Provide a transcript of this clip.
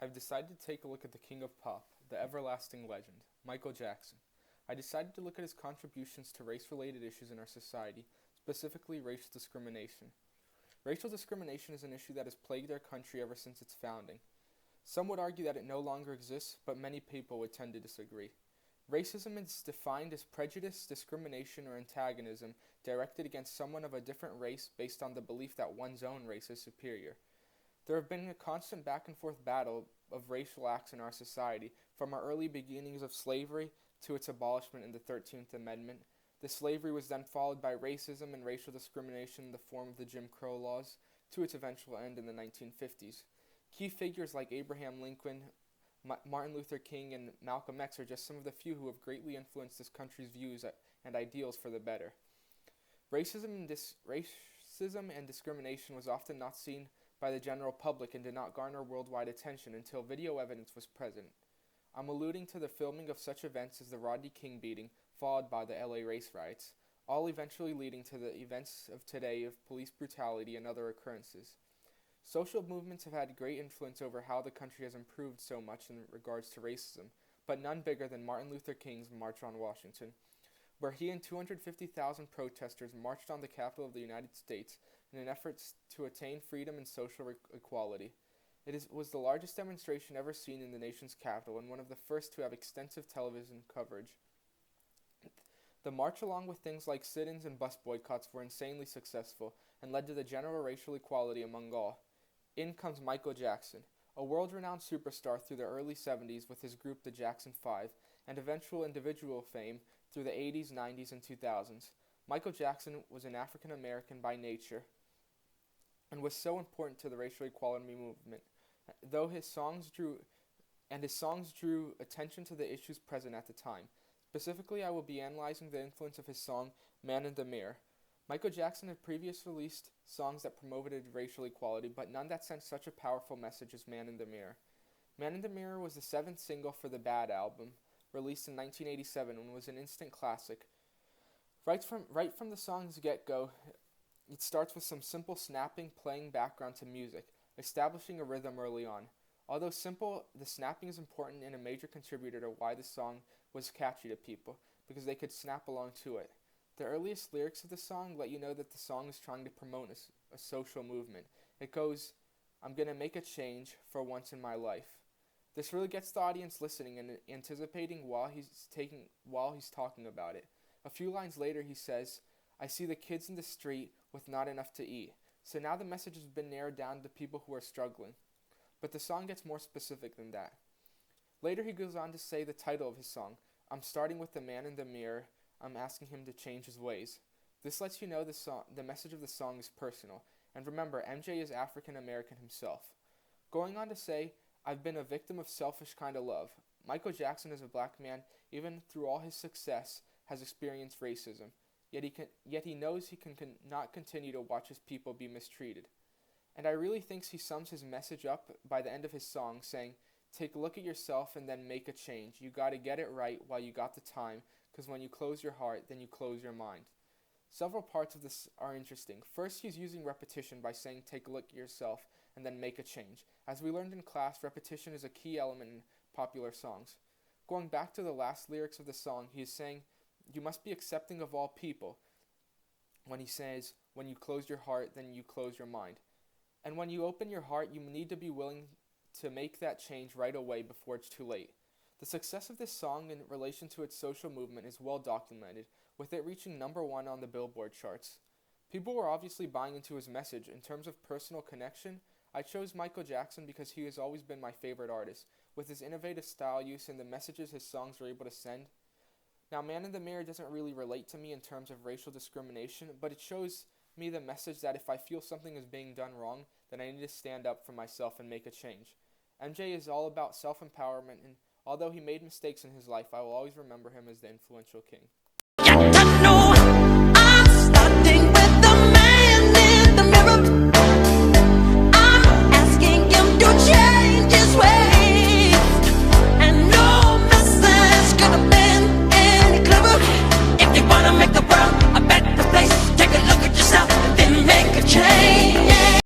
I've decided to take a look at the king of pop, the everlasting legend, Michael Jackson. I decided to look at his contributions to race-related issues in our society, specifically racial discrimination. Racial discrimination is an issue that has plagued our country ever since its founding. Some would argue that it no longer exists, but many people would tend to disagree. Racism is defined as prejudice, discrimination, or antagonism directed against someone of a different race based on the belief that one's own race is superior. There have been a constant back and forth battle of racial acts in our society, from our early beginnings of slavery to its abolishment in the 13th Amendment. The slavery was then followed by racism and racial discrimination in the form of the Jim Crow laws, to its eventual end in the 1950s. Key figures like Abraham Lincoln, Martin Luther King, and Malcolm X are just some of the few who have greatly influenced this country's views and ideals for the better. Racism and discrimination was often not seen by the general public and did not garner worldwide attention until video evidence was present. I'm alluding to the filming of such events as the Rodney King beating, followed by the LA race riots, all eventually leading to the events of today of police brutality and other occurrences. Social movements have had great influence over how the country has improved so much in regards to racism, but none bigger than Martin Luther King's March on Washington, where he and 250,000 protesters marched on the Capitol of the United States in an effort to attain freedom and social equality. Was the largest demonstration ever seen in the nation's capital and one of the first to have extensive television coverage. The march, along with things like sit-ins and bus boycotts, were insanely successful and led to the general racial equality among all. In comes Michael Jackson, a world-renowned superstar through the early 70s with his group the Jackson 5, and eventual individual fame through the 80s, 90s, and 2000s. Michael Jackson was an African American by nature and was so important to the racial equality movement, though his songs drew attention to the issues present at the time. Specifically, I will be analyzing the influence of his song Man in the Mirror. Michael Jackson had previously released songs that promoted racial equality, but none that sent such a powerful message as Man in the Mirror. Man in the Mirror was the seventh single for the Bad album, released in 1987, and was an instant classic. Right from the song's get-go, it starts with some simple snapping playing background to music, establishing a rhythm early on. Although simple, the snapping is important and a major contributor to why the song was catchy to people, because they could snap along to it. The earliest lyrics of the song let you know that the song is trying to promote a social movement. It goes, "I'm gonna make a change for once in my life." This really gets the audience listening and anticipating while he's talking about it. A few lines later he says, "I see the kids in the street with not enough to eat." So now the message has been narrowed down to people who are struggling. But the song gets more specific than that. Later he goes on to say the title of his song, "I'm starting with the man in the mirror. I'm asking him to change his ways." This lets you know the message of the song is personal. And remember, MJ is African American himself. Going on to say, "I've been a victim of selfish kind of love." Michael Jackson, as a black man, even through all his success, has experienced racism. Yet he knows he cannot continue to watch his people be mistreated. And I really think he sums his message up by the end of his song, saying, "Take a look at yourself and then make a change. You gotta get it right while you got the time, because when you close your heart, then you close your mind." Several parts of this are interesting. First, he's using repetition by saying, "Take a look at yourself and then make a change." As we learned in class, repetition is a key element in popular songs. Going back to the last lyrics of the song, he is saying, "You must be accepting of all people." When he says, "When you close your heart, then you close your mind." And when you open your heart, you need to be willing to make that change right away before it's too late. The success of this song in relation to its social movement is well documented, with it reaching #1 on the Billboard charts. People were obviously buying into his message. In terms of personal connection, I chose Michael Jackson because he has always been my favorite artist, with his innovative style use and the messages his songs were able to send. Now, Man in the Mirror doesn't really relate to me in terms of racial discrimination, but it shows me the message that if I feel something is being done wrong, then I need to stand up for myself and make a change. MJ is all about self-empowerment, and although he made mistakes in his life, I will always remember him as the influential king.